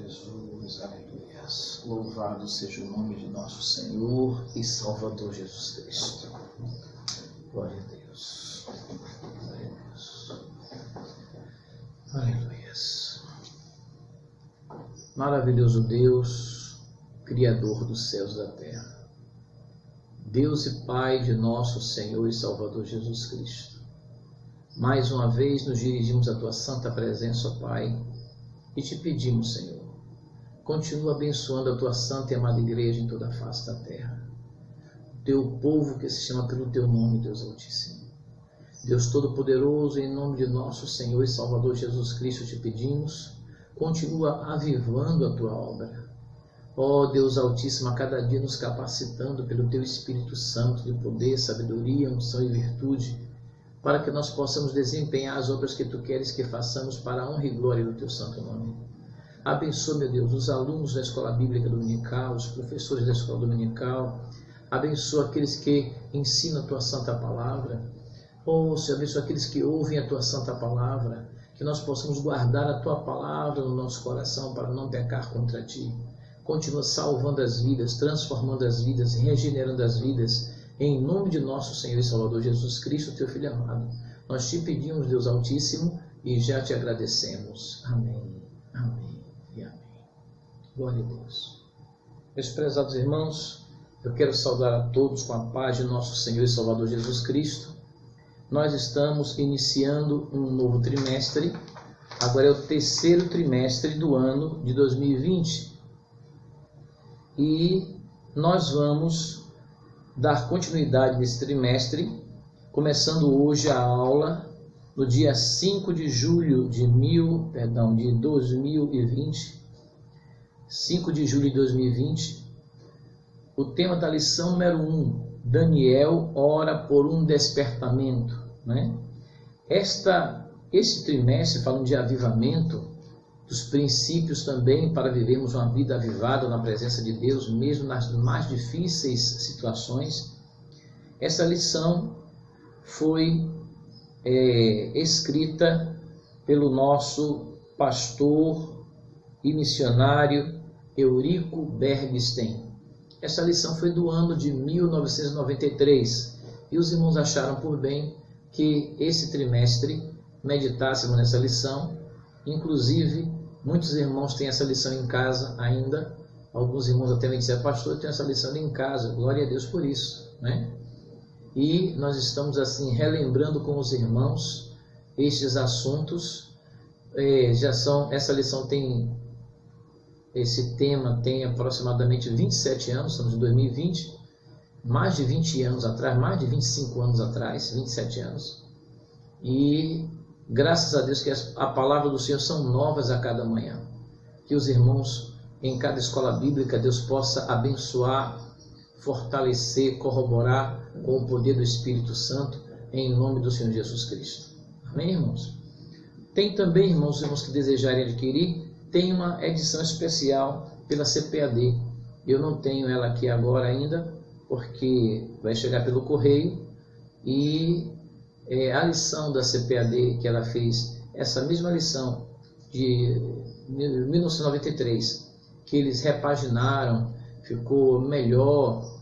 Jesus, aleluia. Louvado seja o nome de nosso Senhor e Salvador Jesus Cristo. Glória a Deus. Glória a Deus. Aleluia. Maravilhoso Deus, Criador dos céus e da terra. Deus e Pai de nosso Senhor e Salvador Jesus Cristo. Mais uma vez nos dirigimos à Tua santa presença, ó Pai, e te pedimos, Senhor, continua abençoando a Tua santa e amada igreja em toda a face da terra. O Teu povo que se chama pelo Teu nome, Deus Altíssimo. Deus Todo-Poderoso, em nome de nosso Senhor e Salvador Jesus Cristo, te pedimos, continua avivando a Tua obra. Ó Deus Altíssimo, a cada dia nos capacitando pelo Teu Espírito Santo de poder, sabedoria, unção e virtude, para que nós possamos desempenhar as obras que Tu queres que façamos para a honra e glória do Teu santo nome. Abençoa, meu Deus, os alunos da Escola Bíblica Dominical, os professores da Escola Dominical. Abençoa aqueles que ensinam a Tua santa palavra. Senhor, abençoa aqueles que ouvem a Tua santa palavra, que nós possamos guardar a Tua palavra no nosso coração para não pecar contra Ti. Continua salvando as vidas, transformando as vidas, regenerando as vidas, em nome de nosso Senhor e Salvador Jesus Cristo, Teu Filho amado. Nós te pedimos, Deus Altíssimo, e já te agradecemos. Amém, amém e amém. Glória a Deus. Meus prezados irmãos, eu quero saudar a todos com a paz de nosso Senhor e Salvador Jesus Cristo. Nós estamos iniciando um novo trimestre. Agora é o terceiro trimestre do ano de 2020. E nós vamos dar continuidade nesse trimestre, começando hoje a aula, no dia 5 de julho de 2020. 5 de julho de 2020. O tema da lição número 1, Daniel ora por um despertamento, né? Esse trimestre, falando de avivamento, dos princípios também para vivermos uma vida avivada na presença de Deus, mesmo nas mais difíceis situações. Essa lição foi escrita pelo nosso pastor e missionário Eurico Bergstein. Essa lição foi do ano de 1993 e os irmãos acharam por bem que esse trimestre meditássemos nessa lição. Inclusive, muitos irmãos têm essa lição em casa ainda. Alguns irmãos até me disseram, pastor, eu tenho essa lição em casa. Glória a Deus por isso, né? E nós estamos assim relembrando com os irmãos estes assuntos. Essa lição tem, esse tema tem aproximadamente 27 anos, estamos em 2020, mais de 20 anos atrás, mais de 25 anos atrás, 27 anos. E graças a Deus que a palavra do Senhor são novas a cada manhã. Que os irmãos em cada escola bíblica, Deus possa abençoar, fortalecer, corroborar com o poder do Espírito Santo, em nome do Senhor Jesus Cristo. Amém, irmãos? Tem também, irmãos que desejarem adquirir, tem uma edição especial pela CPAD. Eu não tenho ela aqui agora ainda, porque vai chegar pelo correio, e a lição da CPAD que ela fez, essa mesma lição de 1993, que eles repaginaram, ficou melhor,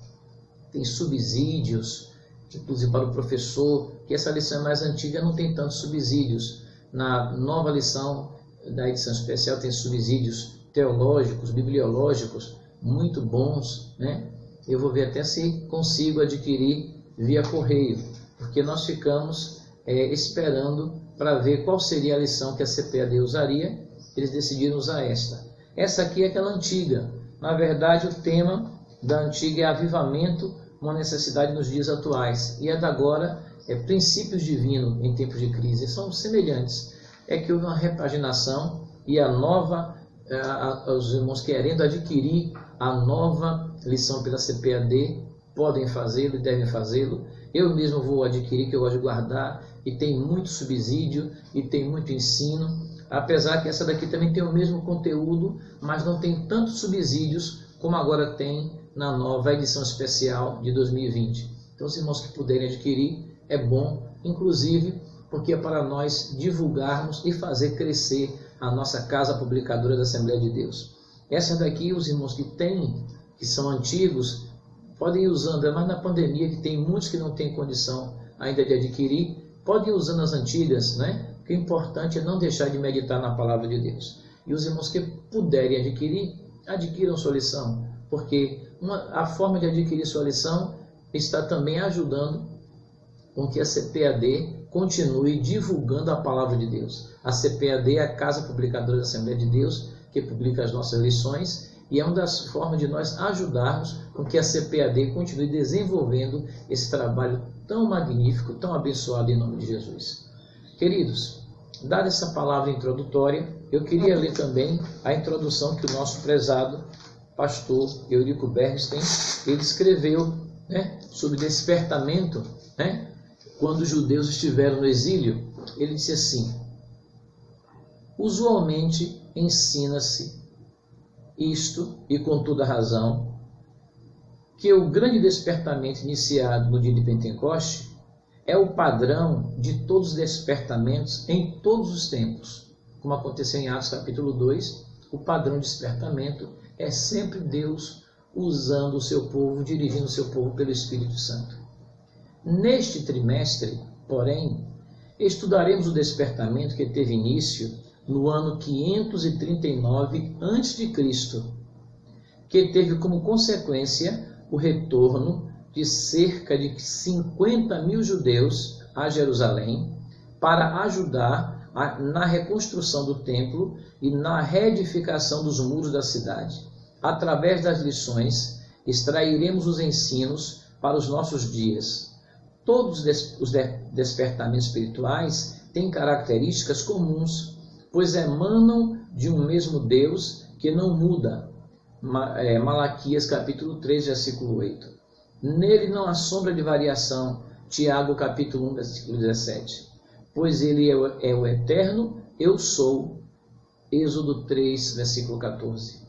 tem subsídios, inclusive para o professor, que essa lição mais antiga não tem tantos subsídios. Na nova lição da edição especial tem subsídios teológicos, bibliológicos, muito bons, né? Eu vou ver até se consigo adquirir via correio, porque nós ficamos esperando para ver qual seria a lição que a CPAD usaria. Eles decidiram usar esta. Essa aqui é aquela antiga. Na verdade, o tema da antiga é avivamento, uma necessidade nos dias atuais. E a da agora é princípios divinos em tempos de crise. São semelhantes. É que houve uma repaginação e a nova, os irmãos querendo adquirir a nova lição pela CPAD podem fazê-lo e devem fazê-lo. Eu mesmo vou adquirir, que eu gosto de guardar, e tem muito subsídio, e tem muito ensino, apesar que essa daqui também tem o mesmo conteúdo, mas não tem tantos subsídios como agora tem na nova edição especial de 2020. Então, os irmãos que puderem adquirir, é bom, inclusive porque é para nós divulgarmos e fazer crescer a nossa casa publicadora da Assembleia de Deus. Essa daqui, os irmãos que têm, que são antigos, podem ir usando, mas na pandemia, que tem muitos que não têm condição ainda de adquirir, podem ir usando as antigas, né? O que é importante é não deixar de meditar na palavra de Deus. E os irmãos que puderem adquirir, adquiram sua lição, porque a forma de adquirir sua lição está também ajudando com que a CPAD continue divulgando a palavra de Deus. A CPAD é a Casa Publicadora da Assembleia de Deus, que publica as nossas lições, e é uma das formas de nós ajudarmos com que a CPAD continue desenvolvendo esse trabalho tão magnífico, tão abençoado em nome de Jesus. Queridos, dada essa palavra introdutória, eu queria ler também a introdução que o nosso prezado pastor Eurico Bernstein, ele escreveu, né, sobre despertamento, né, quando os judeus estiveram no exílio. Ele disse assim: usualmente ensina-se isto, e com toda razão, que o grande despertamento iniciado no dia de Pentecoste é o padrão de todos os despertamentos em todos os tempos. Como aconteceu em Atos capítulo 2, o padrão de despertamento é sempre Deus usando o seu povo, dirigindo o seu povo pelo Espírito Santo. Neste trimestre, porém, estudaremos o despertamento que teve início no ano 539 a.C., que teve como consequência o retorno de cerca de 50.000 judeus a Jerusalém para ajudar na reconstrução do templo e na reedificação dos muros da cidade. Através das lições, extrairemos os ensinos para os nossos dias. Todos os despertamentos espirituais têm características comuns, pois emanam de um mesmo Deus que não muda. Malaquias capítulo 3, versículo 8. Nele não há sombra de variação. Tiago capítulo 1, versículo 17. Pois ele é o eterno, eu sou. Êxodo 3, versículo 14.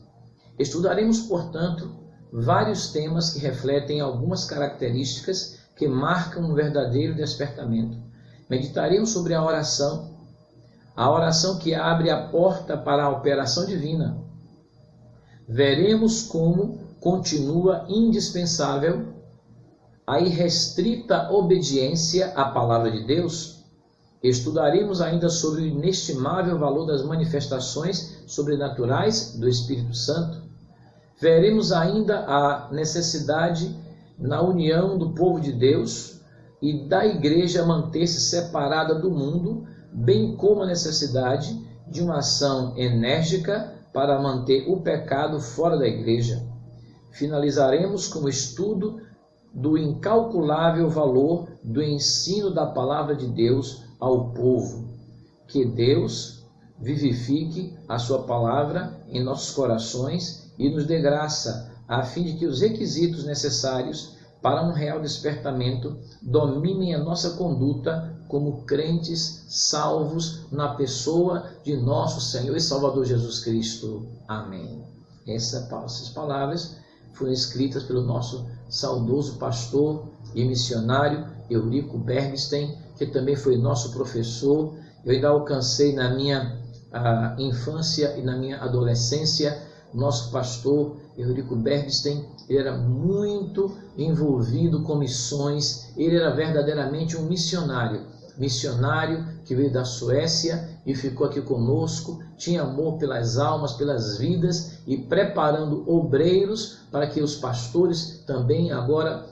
Estudaremos, portanto, vários temas que refletem algumas características que marcam um verdadeiro despertamento. Meditaremos sobre a oração que abre a porta para a operação divina. Veremos como continua indispensável a irrestrita obediência à palavra de Deus. Estudaremos ainda sobre o inestimável valor das manifestações sobrenaturais do Espírito Santo. Veremos ainda a necessidade na união do povo de Deus e da igreja manter-se separada do mundo, bem como a necessidade de uma ação enérgica para manter o pecado fora da igreja. Finalizaremos com o estudo do incalculável valor do ensino da palavra de Deus ao povo. Que Deus vivifique a sua palavra em nossos corações e nos dê graça, a fim de que os requisitos necessários para um real despertamento dominem a nossa conduta como crentes salvos na pessoa de nosso Senhor e Salvador Jesus Cristo. Amém. Essas palavras foram escritas pelo nosso saudoso pastor e missionário Eurico Bernstein, que também foi nosso professor. Eu ainda alcancei na minha infância e na minha adolescência. Nosso pastor Eurico Bernstein, ele era muito envolvido com missões, ele era verdadeiramente um missionário que veio da Suécia e ficou aqui conosco, tinha amor pelas almas, pelas vidas e preparando obreiros para que os pastores também agora,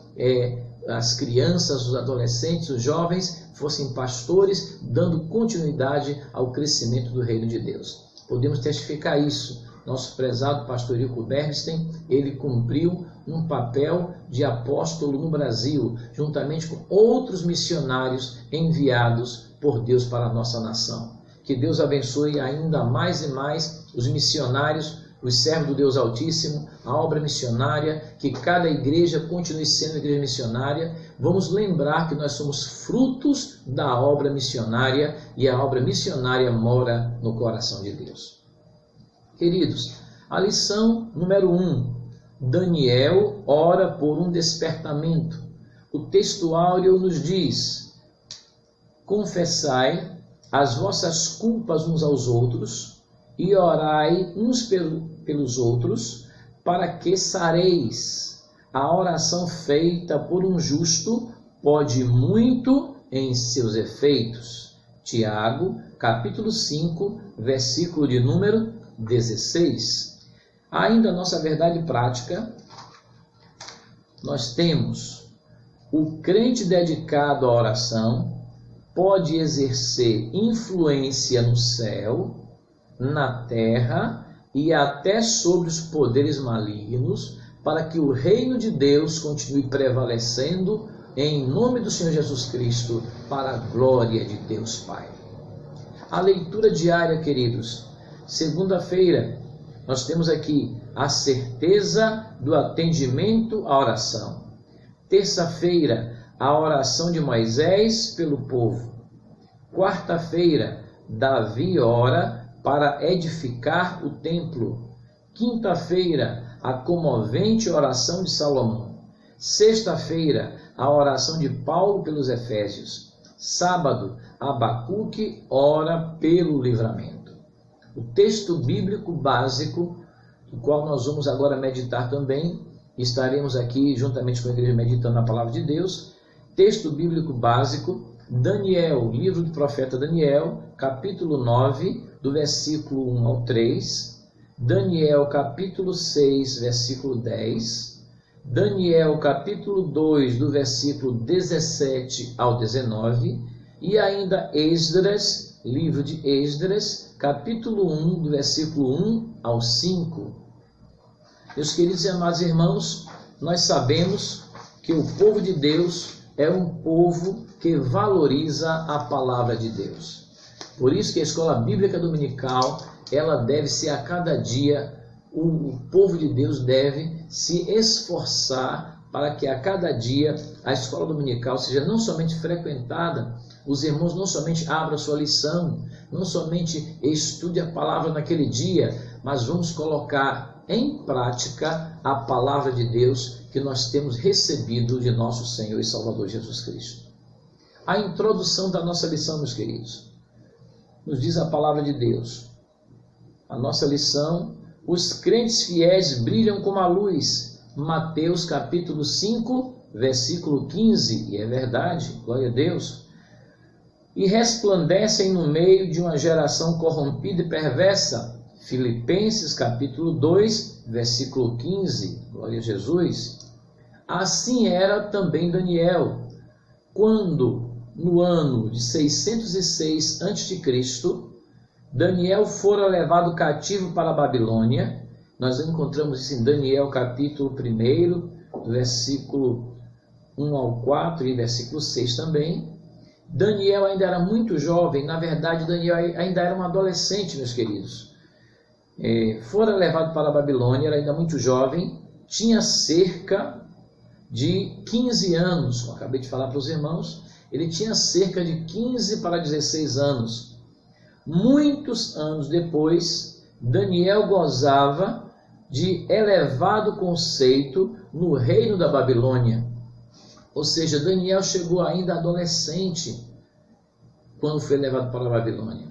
as crianças, os adolescentes, os jovens, fossem pastores, dando continuidade ao crescimento do reino de Deus. Podemos testificar isso. Nosso prezado pastor Eurico Bernstein, ele cumpriu um papel de apóstolo no Brasil, juntamente com outros missionários enviados por Deus para a nossa nação. Que Deus abençoe ainda mais e mais os missionários, os servos do Deus Altíssimo, a obra missionária, que cada igreja continue sendo igreja missionária. Vamos lembrar que nós somos frutos da obra missionária e a obra missionária mora no coração de Deus. Queridos, a lição número 1, Daniel ora por um despertamento. O texto áureo nos diz: confessai as vossas culpas uns aos outros e orai uns pelos outros, para que sareis. A oração feita por um justo pode muito em seus efeitos. Tiago, capítulo 5, versículo de número 16. Ainda a nossa verdade prática, nós temos o crente dedicado à oração pode exercer influência no céu, na terra e até sobre os poderes malignos, para que o reino de Deus continue prevalecendo em nome do Senhor Jesus Cristo, para a glória de Deus Pai. A leitura diária, queridos. Segunda-feira, nós temos aqui a certeza do atendimento à oração. Terça-feira, a oração de Moisés pelo povo. Quarta-feira, Davi ora para edificar o templo. Quinta-feira, a comovente oração de Salomão. Sexta-feira, a oração de Paulo pelos Efésios. Sábado, Abacuque ora pelo livramento. O texto bíblico básico, do qual nós vamos agora meditar também, estaremos aqui juntamente com a igreja meditando na palavra de Deus. Texto bíblico básico, Daniel, livro do profeta Daniel, capítulo 9, do versículo 1 ao 3, Daniel, capítulo 6, versículo 10, Daniel, capítulo 2, do versículo 17 ao 19, e ainda Esdras, livro de Esdras, capítulo 1, do versículo 1 ao 5. Meus queridos e amados irmãos, nós sabemos que o povo de Deus é um povo que valoriza a palavra de Deus. Por isso que a escola bíblica dominical, ela deve ser a cada dia, o povo de Deus deve se esforçar para que a cada dia a escola dominical seja não somente frequentada, os irmãos não somente abram sua lição, não somente estude a palavra naquele dia, mas vamos colocar em prática a palavra de Deus que nós temos recebido de nosso Senhor e Salvador Jesus Cristo. A introdução da nossa lição, meus queridos, nos diz a palavra de Deus. A nossa lição, os crentes fiéis brilham como a luz. Mateus capítulo 5, versículo 15, e é verdade, glória a Deus. E resplandecem no meio de uma geração corrompida e perversa. Filipenses capítulo 2, versículo 15, glória a Jesus. Assim era também Daniel, quando no ano de 606 a.C., Daniel fora levado cativo para a Babilônia. Nós encontramos isso em Daniel capítulo 1, versículo 1 ao 4 e versículo 6 também. Daniel ainda era muito jovem, na verdade Daniel ainda era um adolescente, meus queridos. Fora levado para a Babilônia, era ainda muito jovem, tinha cerca de 15 anos, como acabei de falar para os irmãos, ele tinha cerca de 15 para 16 anos. Muitos anos depois, Daniel gozava de elevado conceito no reino da Babilônia. Ou seja, Daniel chegou ainda adolescente quando foi levado para a Babilônia.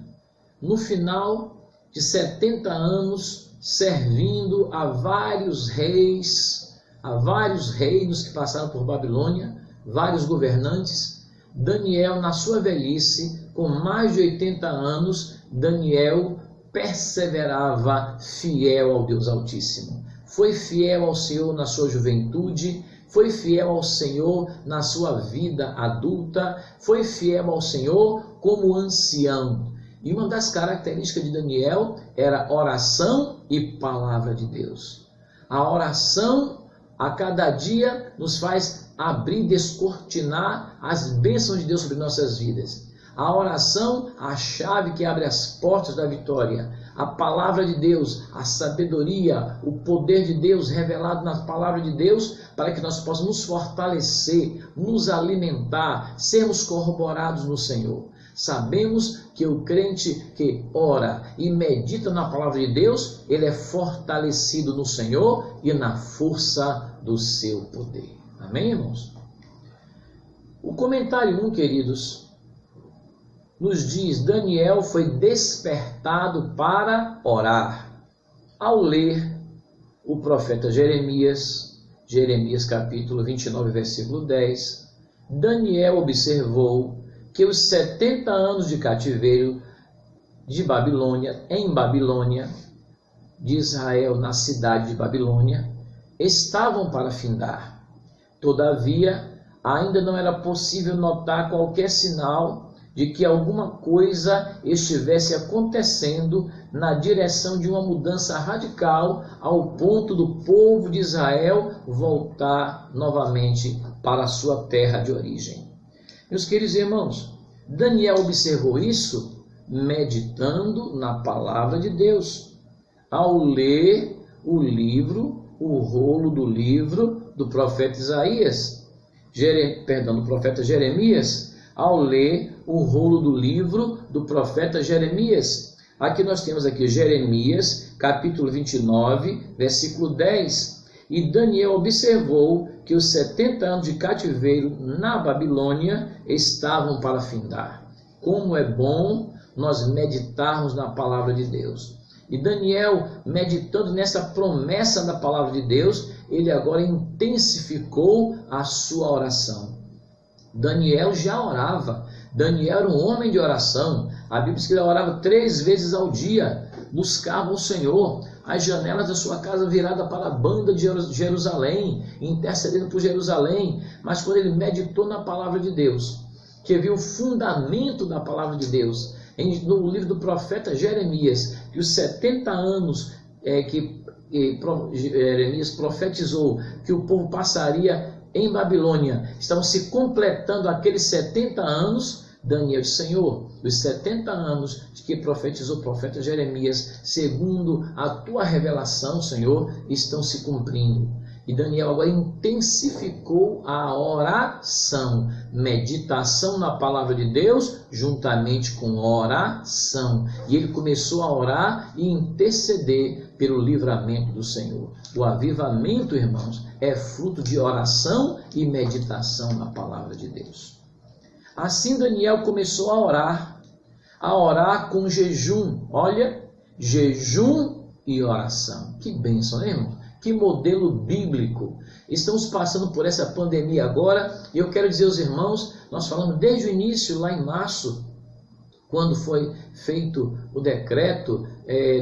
No final de 70 anos, servindo a vários reis, a vários reinos que passaram por Babilônia, vários governantes, Daniel, na sua velhice, com mais de 80 anos, Daniel perseverava fiel ao Deus Altíssimo. Foi fiel ao Senhor na sua juventude, foi fiel ao Senhor na sua vida adulta, foi fiel ao Senhor como ancião. E uma das características de Daniel era oração e palavra de Deus. A oração a cada dia nos faz abrir, descortinar as bênçãos de Deus sobre nossas vidas. A oração, a chave que abre as portas da vitória. A palavra de Deus, a sabedoria, o poder de Deus revelado na palavra de Deus, para que nós possamos nos fortalecer, nos alimentar, sermos corroborados no Senhor. Sabemos que o crente que ora e medita na palavra de Deus, ele é fortalecido no Senhor e na força do seu poder. Amém, irmãos? O comentário 1, queridos, nos diz: Daniel foi despertado para orar. Ao ler o profeta Jeremias capítulo 29, versículo 10, Daniel observou que os 70 anos de cativeiro em Babilônia, de Israel na cidade de Babilônia, estavam para findar. Todavia, ainda não era possível notar qualquer sinal de que alguma coisa estivesse acontecendo na direção de uma mudança radical, ao ponto do povo de Israel voltar novamente para a sua terra de origem. Meus queridos irmãos, Daniel observou isso meditando na palavra de Deus. Ao ler o rolo do livro do profeta do profeta Jeremias, ao ler o rolo do livro do profeta Jeremias. Aqui nós temos aqui Jeremias, capítulo 29, versículo 10. E Daniel observou que os 70 anos de cativeiro na Babilônia estavam para findar. Como é bom nós meditarmos na palavra de Deus. E Daniel, meditando nessa promessa da palavra de Deus, ele agora intensificou a sua oração. Daniel já orava. Daniel era um homem de oração. A Bíblia diz que ele orava 3 vezes ao dia, buscava o Senhor, as janelas da sua casa viradas para a banda de Jerusalém, intercedendo por Jerusalém. Mas quando ele meditou na palavra de Deus, que viu o fundamento da palavra de Deus, no livro do profeta Jeremias, que os 70 anos que Jeremias profetizou que o povo passaria em Babilônia, estavam se completando aqueles 70 anos, Daniel disse: Senhor, os 70 anos de que profetizou o profeta Jeremias, segundo a tua revelação, Senhor, estão se cumprindo. E Daniel agora intensificou a oração, meditação na palavra de Deus, juntamente com oração. E ele começou a orar e interceder pelo livramento do Senhor. O avivamento, irmãos, é fruto de oração e meditação na palavra de Deus. Assim Daniel começou a orar com jejum. Olha, jejum e oração. Que bênção, né, irmão? Que modelo bíblico. Estamos passando por essa pandemia agora, e eu quero dizer aos irmãos, nós falamos desde o início, lá em março, quando foi feito o decreto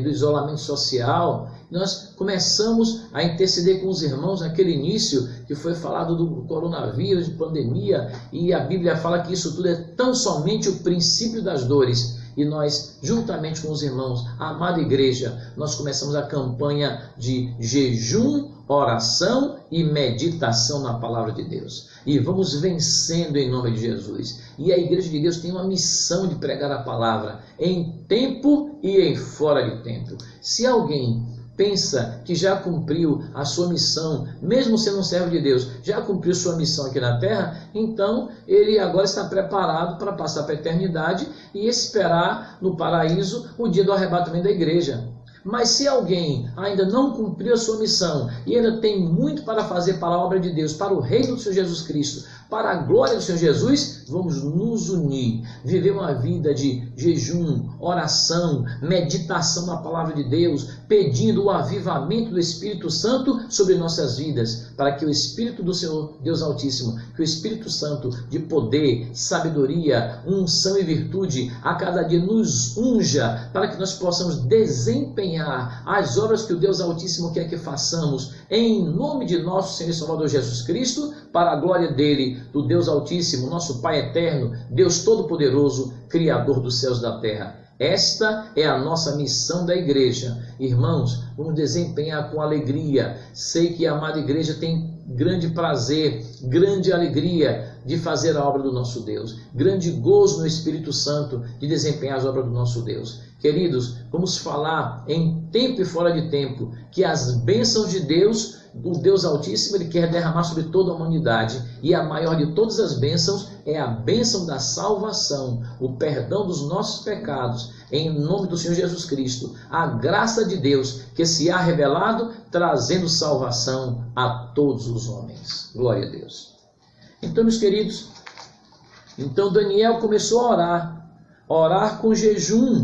do isolamento social, nós começamos a interceder com os irmãos naquele início, que foi falado do coronavírus, de pandemia, e a Bíblia fala que isso tudo é tão somente o princípio das dores. E nós, juntamente com os irmãos, a amada igreja, nós começamos a campanha de jejum, oração e meditação na palavra de Deus. E vamos vencendo em nome de Jesus. E a igreja de Deus tem uma missão de pregar a palavra em tempo e em fora de tempo. Se alguém pensa que já cumpriu a sua missão, mesmo sendo um servo de Deus, já cumpriu sua missão aqui na terra, então ele agora está preparado para passar para a eternidade e esperar no paraíso o dia do arrebatamento da igreja. Mas se alguém ainda não cumpriu a sua missão e ainda tem muito para fazer para a obra de Deus, para o reino do Senhor Jesus Cristo, para a glória do Senhor Jesus, vamos nos unir, viver uma vida de jejum, oração, meditação na palavra de Deus, pedindo o avivamento do Espírito Santo sobre nossas vidas, para que o Espírito do Senhor Deus Altíssimo, que o Espírito Santo de poder, sabedoria, unção e virtude, a cada dia nos unja, para que nós possamos desempenhar as obras que o Deus Altíssimo quer que façamos, em nome de nosso Senhor e Salvador Jesus Cristo, para a glória dele, do Deus Altíssimo, nosso Pai eterno, Deus Todo-Poderoso, Criador dos céus e da terra. Esta é a nossa missão da igreja. Irmãos, vamos desempenhar com alegria. Sei que a amada igreja tem grande prazer, grande alegria de fazer a obra do nosso Deus, grande gozo no Espírito Santo de desempenhar as obras do nosso Deus. Queridos, vamos falar em tempo e fora de tempo que as bênçãos de Deus, o Deus Altíssimo, ele quer derramar sobre toda a humanidade, e a maior de todas as bênçãos é a bênção da salvação, o perdão dos nossos pecados, em nome do Senhor Jesus Cristo, a graça de Deus que se há revelado, trazendo salvação a todos os homens. Glória a Deus. Então, meus queridos, Daniel começou a orar. Orar com jejum,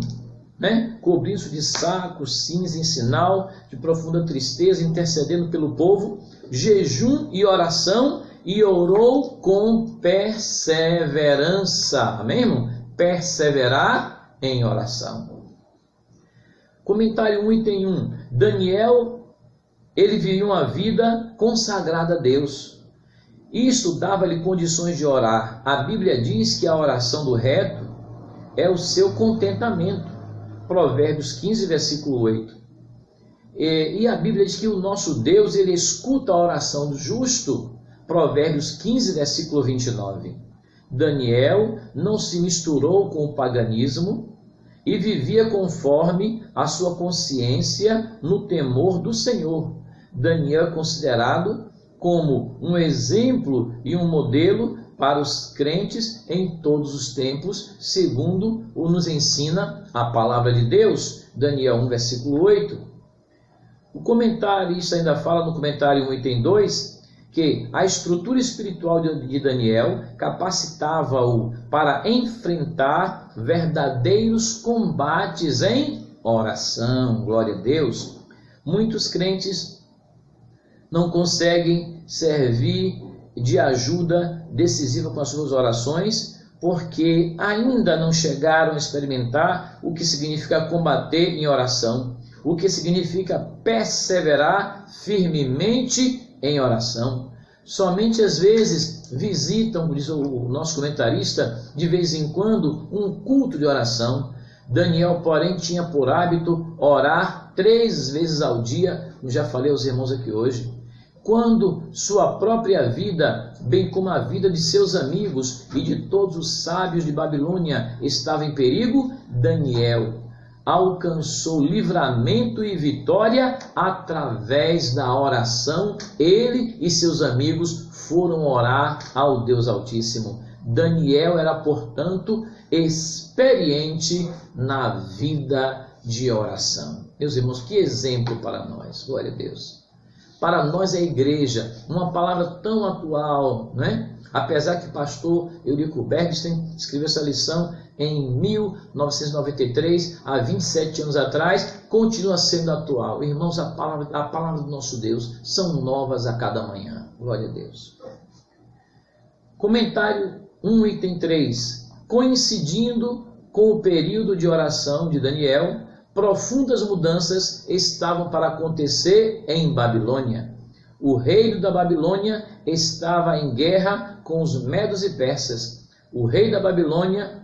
cobrindo-se de saco, cinza, em sinal de profunda tristeza, intercedendo pelo povo, jejum e oração, e orou com perseverança. Amém, irmão? Perseverar em oração. Comentário 1, item 1. Daniel, ele vivia uma vida consagrada a Deus. Isso dava-lhe condições de orar. A Bíblia diz que a oração do reto é o seu contentamento. Provérbios 15, versículo 8. E a Bíblia diz que o nosso Deus, ele escuta a oração do justo. Provérbios 15, versículo 29. Daniel não se misturou com o paganismo e vivia conforme a sua consciência no temor do Senhor. Daniel é considerado como um exemplo e um modelo para os crentes em todos os tempos, segundo nos ensina a palavra de Deus. Daniel 1, versículo 8. O comentarista ainda fala no comentário 1, item 2, que a estrutura espiritual de Daniel capacitava-o para enfrentar verdadeiros combates em oração. Glória a Deus. Muitos crentes não conseguem servir de ajuda decisiva com as suas orações, porque ainda não chegaram a experimentar o que significa combater em oração, o que significa perseverar firmemente em oração. Somente às vezes visitam, diz o nosso comentarista, de vez em quando, um culto de oração. Daniel, porém, tinha por hábito orar 3 vezes ao dia, como já falei aos irmãos aqui hoje. Quando sua própria vida, bem como a vida de seus amigos e de todos os sábios de Babilônia estava em perigo, Daniel alcançou livramento e vitória através da oração. Ele e seus amigos foram orar ao Deus Altíssimo. Daniel era, portanto, experiente na vida de oração. Meus irmãos, que exemplo para nós, glória a Deus. Para nós, a igreja, uma palavra tão atual, não é? Apesar que o pastor Eurico Bergsten escreveu essa lição em 1993, há 27 anos atrás, continua sendo atual. Irmãos, a palavra do nosso Deus são novas a cada manhã. Glória a Deus. Comentário 1, item 3. Coincidindo com o período de oração de Daniel, profundas mudanças estavam para acontecer em Babilônia. O reino da Babilônia estava em guerra com os medos e persas. O rei da Babilônia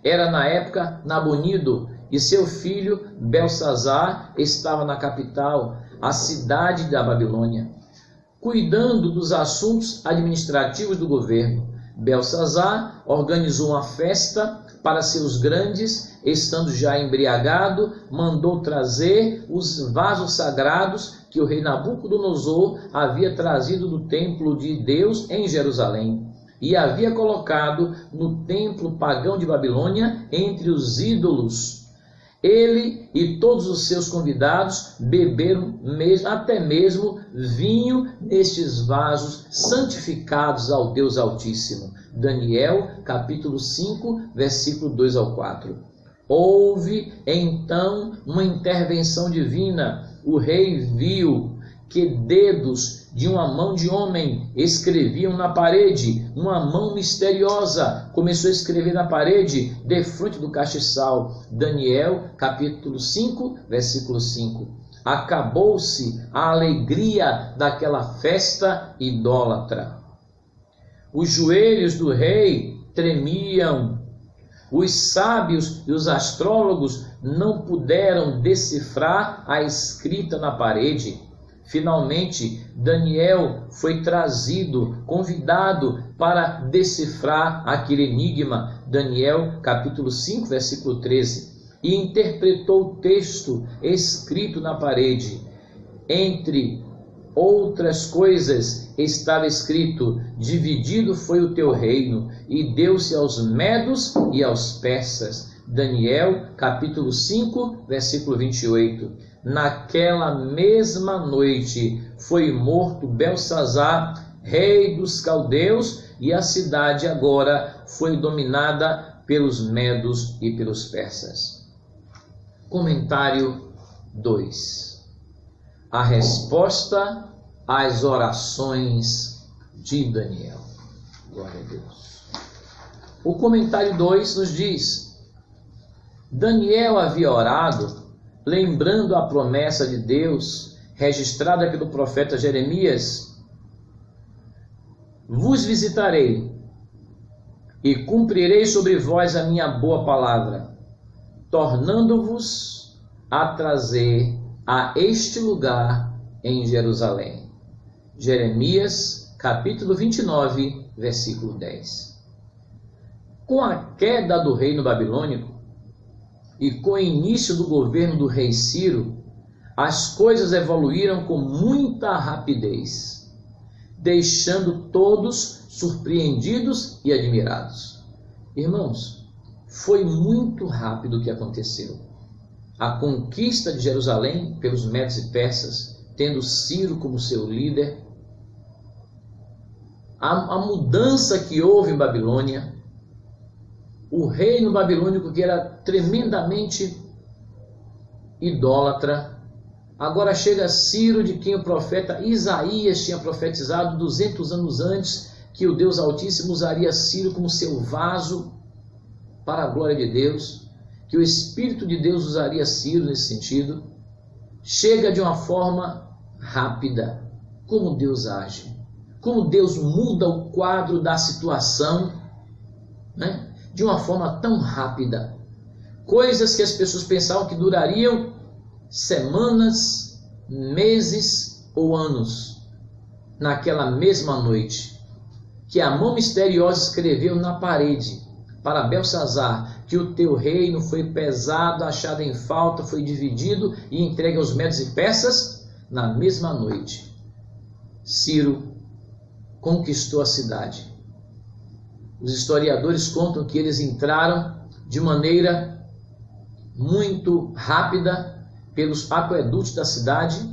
era na época Nabonido, e seu filho Belsazar estava na capital, a cidade da Babilônia, cuidando dos assuntos administrativos do governo. Belsazar organizou uma festa para seus grandes, estando já embriagado, mandou trazer os vasos sagrados que o rei Nabucodonosor havia trazido do templo de Deus em Jerusalém, e havia colocado no templo pagão de Babilônia entre os ídolos. Ele e todos os seus convidados beberam até mesmo vinho nestes vasos santificados ao Deus Altíssimo. Daniel, capítulo 5, versículo 2 ao 4. Houve então uma intervenção divina. O rei viu que dedos de uma mão de homem escreviam na parede. Uma mão misteriosa começou a escrever na parede, defronte do castiçal. Daniel, capítulo 5, versículo 5. Acabou-se a alegria daquela festa idólatra. Os joelhos do rei tremiam. Os sábios e os astrólogos não puderam decifrar a escrita na parede. Finalmente, Daniel foi convidado para decifrar aquele enigma. Daniel, capítulo 5, versículo 13. E interpretou o texto escrito na parede. Entre outras coisas estava escrito: dividido foi o teu reino, e deu-se aos medos e aos persas. Daniel, capítulo 5, versículo 28. Naquela mesma noite foi morto Belsazar, rei dos caldeus, e a cidade agora foi dominada pelos medos e pelos persas. Comentário 2. A resposta às orações de Daniel. Glória a Deus. O comentário 2 nos diz: Daniel havia orado, lembrando a promessa de Deus, registrada pelo profeta Jeremias: Vos visitarei e cumprirei sobre vós a minha boa palavra, tornando-vos a trazer a este lugar em Jerusalém. Jeremias, capítulo 29, versículo 10. Com a queda do reino babilônico e com o início do governo do rei Ciro, as coisas evoluíram com muita rapidez, deixando todos surpreendidos e admirados. Irmãos, foi muito rápido o que aconteceu. A conquista de Jerusalém pelos medos e persas, tendo Ciro como seu líder, a mudança que houve em Babilônia, o reino babilônico que era tremendamente idólatra, agora chega Ciro, de quem o profeta Isaías tinha profetizado 200 anos antes, que o Deus Altíssimo usaria Ciro como seu vaso para a glória de Deus, que o Espírito de Deus usaria Ciro nesse sentido. Chega de uma forma rápida. Como Deus age, como Deus muda o quadro da situação, né? De uma forma tão rápida. Coisas que as pessoas pensavam que durariam semanas, meses ou anos, naquela mesma noite, que a mão misteriosa escreveu na parede para Belsazar que o teu reino foi pesado, achado em falta, foi dividido e entregue aos medos e persas. Na mesma noite, Ciro conquistou a cidade. Os historiadores contam que eles entraram de maneira muito rápida pelos aquedutos da cidade,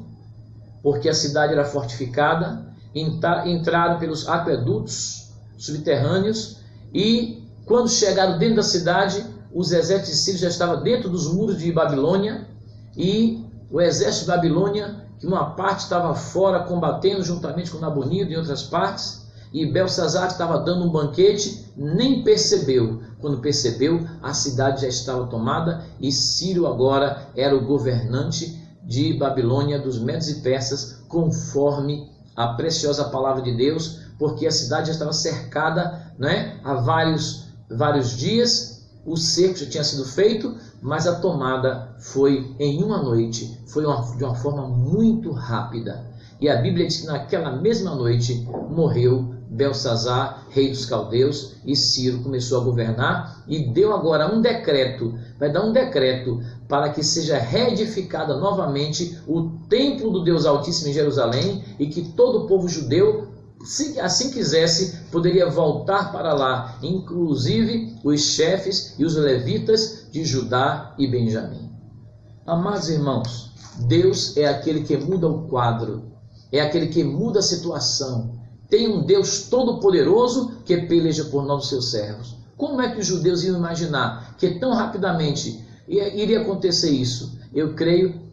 porque a cidade era fortificada. Entraram pelos aquedutos subterrâneos e, quando chegaram dentro da cidade, os exércitos de Ciro já estavam dentro dos muros de Babilônia, e o exército de Babilônia, que uma parte estava fora combatendo juntamente com Nabonido e outras partes, e Belsazar estava dando um banquete, nem percebeu. Quando percebeu, a cidade já estava tomada e Ciro agora era o governante de Babilônia, dos medos e persas, conforme a preciosa palavra de Deus, porque a cidade já estava cercada, né, há vários dias. O cerco já tinha sido feito, mas a tomada foi em uma noite, foi de uma forma muito rápida. E a Bíblia diz que naquela mesma noite morreu Belsazar, rei dos caldeus, e Ciro começou a governar e deu agora um decreto, vai dar um decreto para que seja reedificada novamente o templo do Deus Altíssimo em Jerusalém, e que todo o povo judeu, se assim quisesse, poderia voltar para lá, inclusive os chefes e os levitas de Judá e Benjamim. Amados irmãos, Deus é aquele que muda o quadro, é aquele que muda a situação. Tem um Deus todo-poderoso que peleja por nós, os seus servos. Como é que os judeus iam imaginar que tão rapidamente iria acontecer isso? Eu creio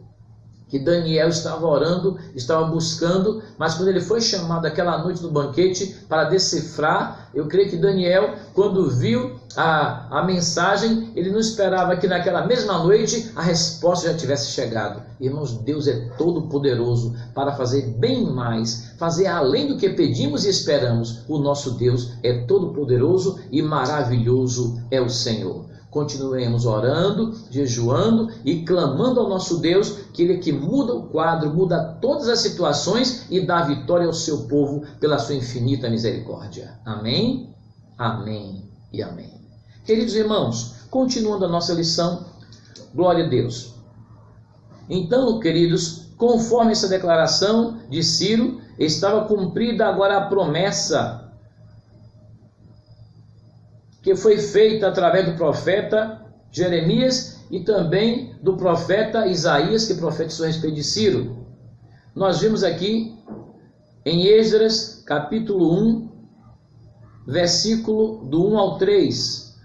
que Daniel estava orando, estava buscando, mas quando ele foi chamado aquela noite no banquete para decifrar, eu creio que Daniel, quando viu a mensagem, ele não esperava que naquela mesma noite a resposta já tivesse chegado. Irmãos, Deus é todo poderoso para fazer bem mais, fazer além do que pedimos e esperamos. O nosso Deus é todo poderoso e maravilhoso é o Senhor. Continuemos orando, jejuando e clamando ao nosso Deus, que Ele é que muda o quadro, muda todas as situações e dá vitória ao seu povo pela sua infinita misericórdia. Amém? Amém e amém. Queridos irmãos, continuando a nossa lição, glória a Deus. Então, queridos, conforme essa declaração de Ciro, estava cumprida agora a promessa que foi feita através do profeta Jeremias e também do profeta Isaías, que profetizou a respeito de Ciro. Nós vimos aqui em Esdras, capítulo 1, versículo do 1 ao 3.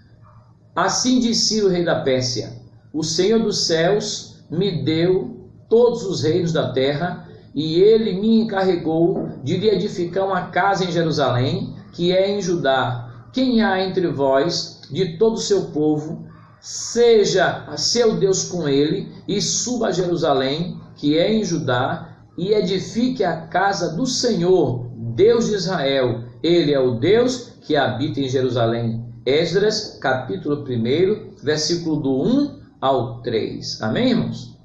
Assim diz Ciro, rei da Pérsia: o Senhor dos céus me deu todos os reinos da terra, e ele me encarregou de lhe edificar uma casa em Jerusalém, que é em Judá. Quem há entre vós, de todo o seu povo, seja seu Deus com ele, e suba a Jerusalém, que é em Judá, e edifique a casa do Senhor, Deus de Israel. Ele é o Deus que habita em Jerusalém. Esdras, capítulo 1, versículo do 1 ao 3. Amém, irmãos?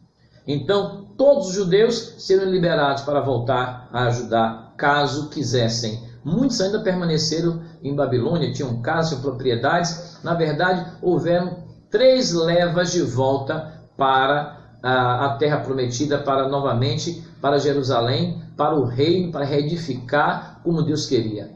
Então, todos os judeus serão liberados para voltar a Judá, caso quisessem. Muitos ainda permaneceram em Babilônia, tinham casas e propriedades. Na verdade, houveram 3 levas de volta para a terra prometida, novamente para Jerusalém, para o reino, para reedificar como Deus queria.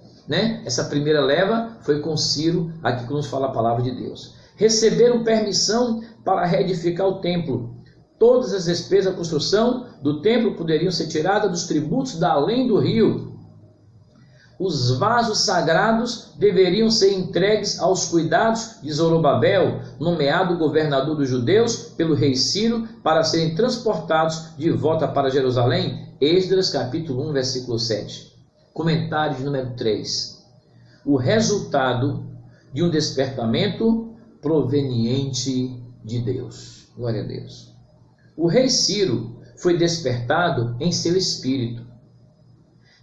Essa primeira leva foi com Ciro, aqui que nos fala a palavra de Deus. Receberam permissão para reedificar o templo. Todas as despesas da construção do templo poderiam ser tiradas dos tributos da além do rio. Os vasos sagrados deveriam ser entregues aos cuidados de Zorobabel, nomeado governador dos judeus pelo rei Ciro, para serem transportados de volta para Jerusalém. Esdras capítulo 1, versículo 7. Comentário de número 3. O resultado de um despertamento proveniente de Deus. Glória a Deus. O rei Ciro foi despertado em seu espírito.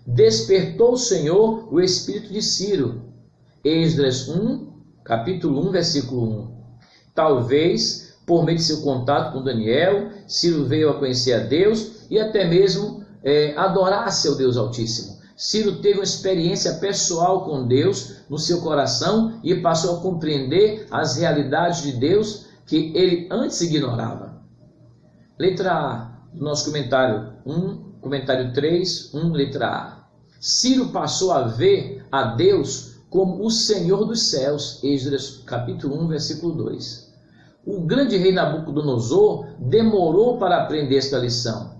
Despertou o Senhor o espírito de Ciro. Esdras 1, capítulo 1, versículo 1. Talvez, por meio de seu contato com Daniel, Ciro veio a conhecer a Deus e até mesmo adorar seu Deus Altíssimo. Ciro teve uma experiência pessoal com Deus no seu coração e passou a compreender as realidades de Deus que ele antes ignorava. Letra A do nosso comentário 1, comentário 3, 1, letra A. Ciro passou a ver a Deus como o Senhor dos céus. Esdras capítulo 1, versículo 2. O grande rei Nabucodonosor demorou para aprender esta lição.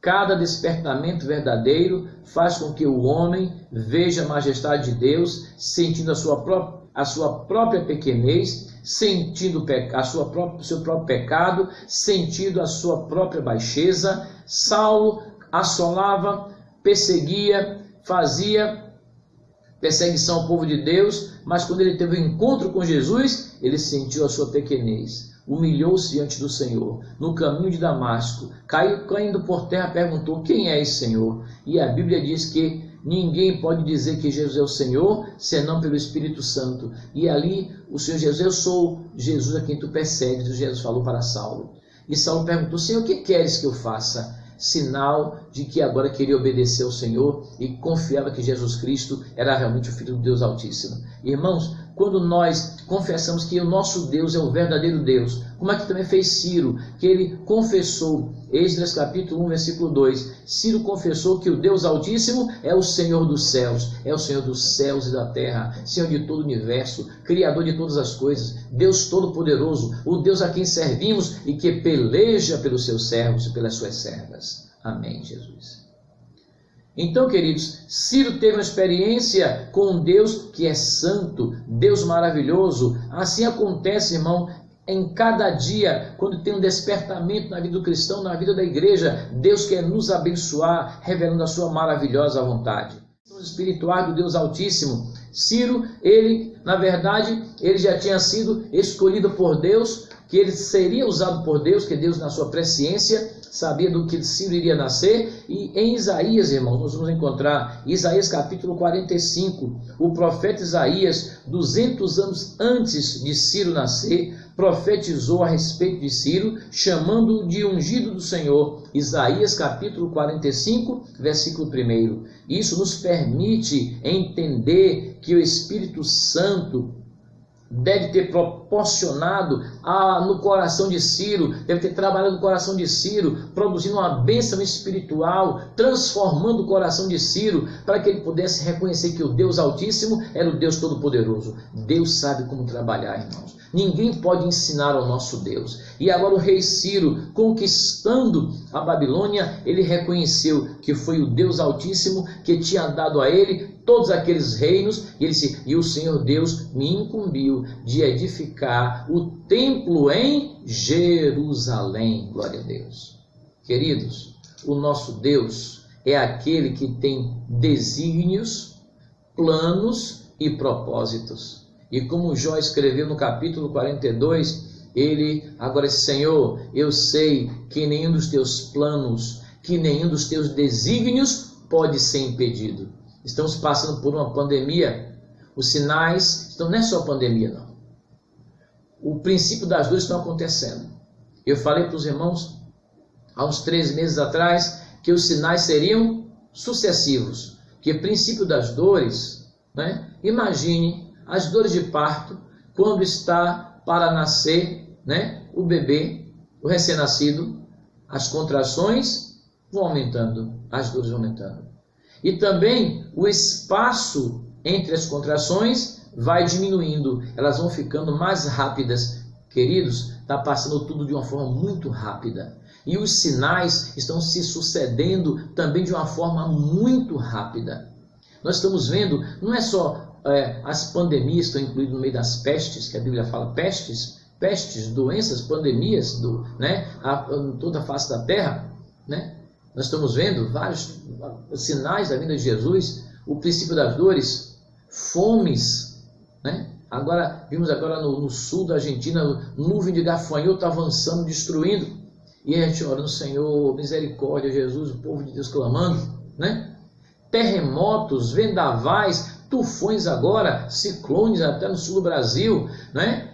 Cada despertamento verdadeiro faz com que o homem veja a majestade de Deus, sentindo a sua própria pequenez, sentindo o seu próprio pecado, sentindo a sua própria baixeza. Saulo assolava, perseguia, fazia perseguição ao povo de Deus, mas quando ele teve um encontro com Jesus, ele sentiu a sua pequenez. Humilhou-se diante do Senhor, no caminho de Damasco, caindo por terra, perguntou: quem é esse Senhor? E a Bíblia diz que ninguém pode dizer que Jesus é o Senhor, senão pelo Espírito Santo. E ali o Senhor Jesus: eu sou Jesus a quem tu persegues. Jesus falou para Saulo. E Saulo perguntou: Senhor, o que queres que eu faça? Sinal de que agora queria obedecer ao Senhor e confiava que Jesus Cristo era realmente o Filho do Deus Altíssimo. Irmãos, quando nós confessamos que o nosso Deus é o verdadeiro Deus, como é que também fez Ciro, que ele confessou, Esdras capítulo 1, versículo 2, Ciro confessou que o Deus Altíssimo é o Senhor dos céus, é o Senhor dos céus e da terra, Senhor de todo o universo, Criador de todas as coisas, Deus Todo-Poderoso, o Deus a quem servimos e que peleja pelos seus servos e pelas suas servas. Amém, Jesus. Então, queridos, Ciro teve uma experiência com um Deus que é santo, Deus maravilhoso. Assim acontece, irmão, em cada dia, quando tem um despertamento na vida do cristão, na vida da igreja, Deus quer nos abençoar, revelando a sua maravilhosa vontade. Os espirituais do Deus Altíssimo. Ciro, ele, na verdade, ele já tinha sido escolhido por Deus, que ele seria usado por Deus, que Deus, na sua presciência, sabia do que Ciro iria nascer. E em Isaías, irmãos, nós vamos encontrar Isaías capítulo 45, o profeta Isaías, 200 anos antes de Ciro nascer, profetizou a respeito de Ciro, chamando-o de ungido do Senhor. Isaías capítulo 45, versículo 1. Isso nos permite entender que o Espírito Santo deve ter proporcionado no coração de Ciro, deve ter trabalhado no coração de Ciro, produzindo uma bênção espiritual, transformando o coração de Ciro, para que ele pudesse reconhecer que o Deus Altíssimo era o Deus Todo-Poderoso. Deus sabe como trabalhar, irmãos. Ninguém pode ensinar ao nosso Deus. E agora o rei Ciro, conquistando a Babilônia, ele reconheceu que foi o Deus Altíssimo que tinha dado a ele todos aqueles reinos, e ele disse: e o Senhor Deus me incumbiu de edificar o templo em Jerusalém. Glória a Deus. Queridos, o nosso Deus é aquele que tem desígnios, planos e propósitos. E como Jó escreveu no capítulo 42, ele agora disse: Senhor, eu sei que nenhum dos teus planos, que nenhum dos teus desígnios pode ser impedido. Estamos passando por uma pandemia, os sinais, não é só pandemia não. O princípio das dores estão acontecendo. Eu falei para os irmãos, há uns 3 meses atrás, que os sinais seriam sucessivos. Que princípio das dores, né? Imagine as dores de parto, quando está para nascer, né, o bebê, o recém-nascido, as contrações vão aumentando, as dores vão aumentando. E também o espaço entre as contrações vai diminuindo, elas vão ficando mais rápidas. Queridos, está passando tudo de uma forma muito rápida. E os sinais estão se sucedendo também de uma forma muito rápida. Nós estamos vendo, não é só as pandemias estão incluídas no meio das pestes, que a Bíblia fala pestes, doenças, pandemias, toda a face da terra, né? Nós estamos vendo vários sinais da vinda de Jesus, o princípio das dores, fomes, né? Vimos agora no sul da Argentina, nuvem de gafanhoto avançando, destruindo, e a gente orando: Senhor, misericórdia, Jesus, o povo de Deus clamando, né? Terremotos, vendavais, tufões agora, ciclones até no sul do Brasil, né?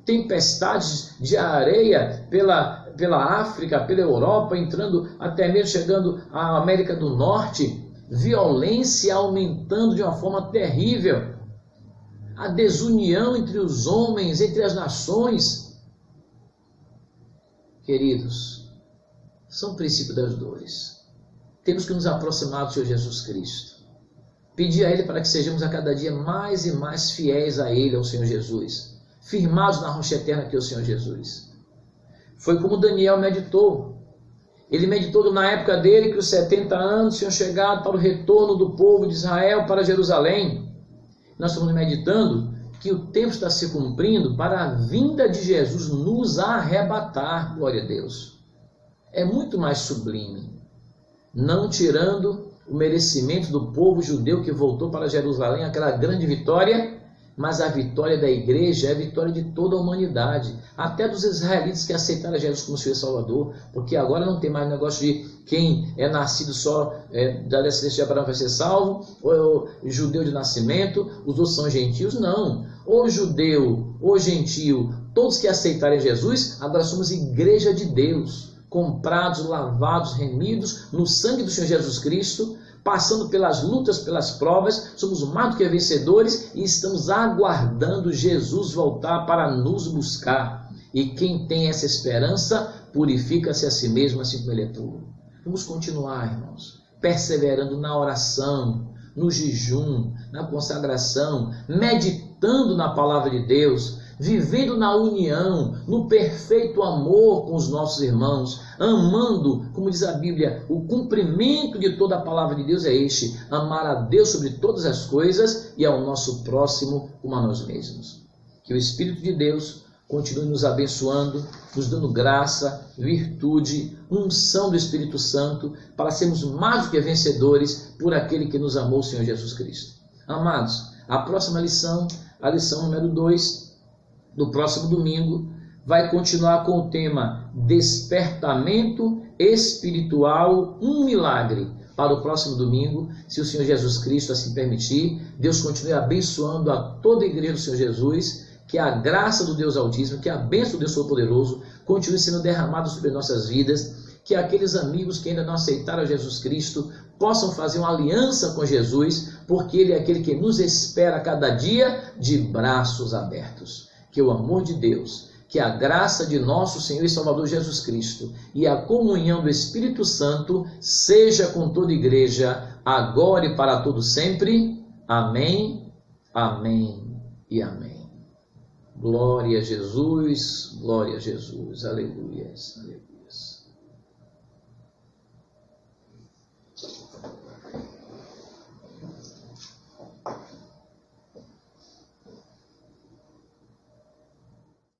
Tempestades de areia pela África, pela Europa, entrando até mesmo chegando à América do Norte, violência aumentando de uma forma terrível, a desunião entre os homens, entre as nações. Queridos, são princípios das dores. Temos que nos aproximar do Senhor Jesus Cristo, pedir a Ele para que sejamos a cada dia mais e mais fiéis a Ele, ao Senhor Jesus, firmados na rocha eterna que é o Senhor Jesus. Foi como Daniel meditou. Ele meditou na época dele que os 70 anos tinham chegado para o retorno do povo de Israel para Jerusalém. Nós estamos meditando que o tempo está se cumprindo para a vinda de Jesus nos arrebatar. Glória a Deus. É muito mais sublime. Não tirando o merecimento do povo judeu que voltou para Jerusalém, aquela grande vitória, mas a vitória da igreja é a vitória de toda a humanidade, até dos israelitas que aceitaram Jesus como Senhor e Salvador, porque agora não tem mais negócio de quem é nascido só da descendência de Abraão vai ser salvo, ou judeu de nascimento, os outros são gentios. Não, ou judeu, ou gentio, todos que aceitarem Jesus, agora somos igreja de Deus, comprados, lavados, remidos no sangue do Senhor Jesus Cristo, passando pelas lutas, pelas provas, somos mais do que vencedores e estamos aguardando Jesus voltar para nos buscar. E quem tem essa esperança, purifica-se a si mesmo, assim como ele é puro. Vamos continuar, irmãos, perseverando na oração, no jejum, na consagração, meditando na palavra de Deus, vivendo na união, no perfeito amor com os nossos irmãos, amando, como diz a Bíblia, o cumprimento de toda a palavra de Deus é este: amar a Deus sobre todas as coisas e ao nosso próximo como a nós mesmos. Que o Espírito de Deus continue nos abençoando, nos dando graça, virtude, unção do Espírito Santo, para sermos mais do que vencedores por aquele que nos amou, o Senhor Jesus Cristo. Amados, a próxima lição, a lição número 2, do próximo domingo, vai continuar com o tema Despertamento Espiritual, um milagre. Para o próximo domingo, se o Senhor Jesus Cristo assim permitir, Deus continue abençoando a toda a igreja do Senhor Jesus, que a graça do Deus Altíssimo, que a bênção do Deus Todo-Poderoso continue sendo derramada sobre nossas vidas, que aqueles amigos que ainda não aceitaram Jesus Cristo possam fazer uma aliança com Jesus, porque Ele é aquele que nos espera a cada dia de braços abertos. Que o amor de Deus, que a graça de nosso Senhor e Salvador Jesus Cristo e a comunhão do Espírito Santo seja com toda a igreja, agora e para todo sempre. Amém, amém e amém. Glória a Jesus, aleluia. Aleluia.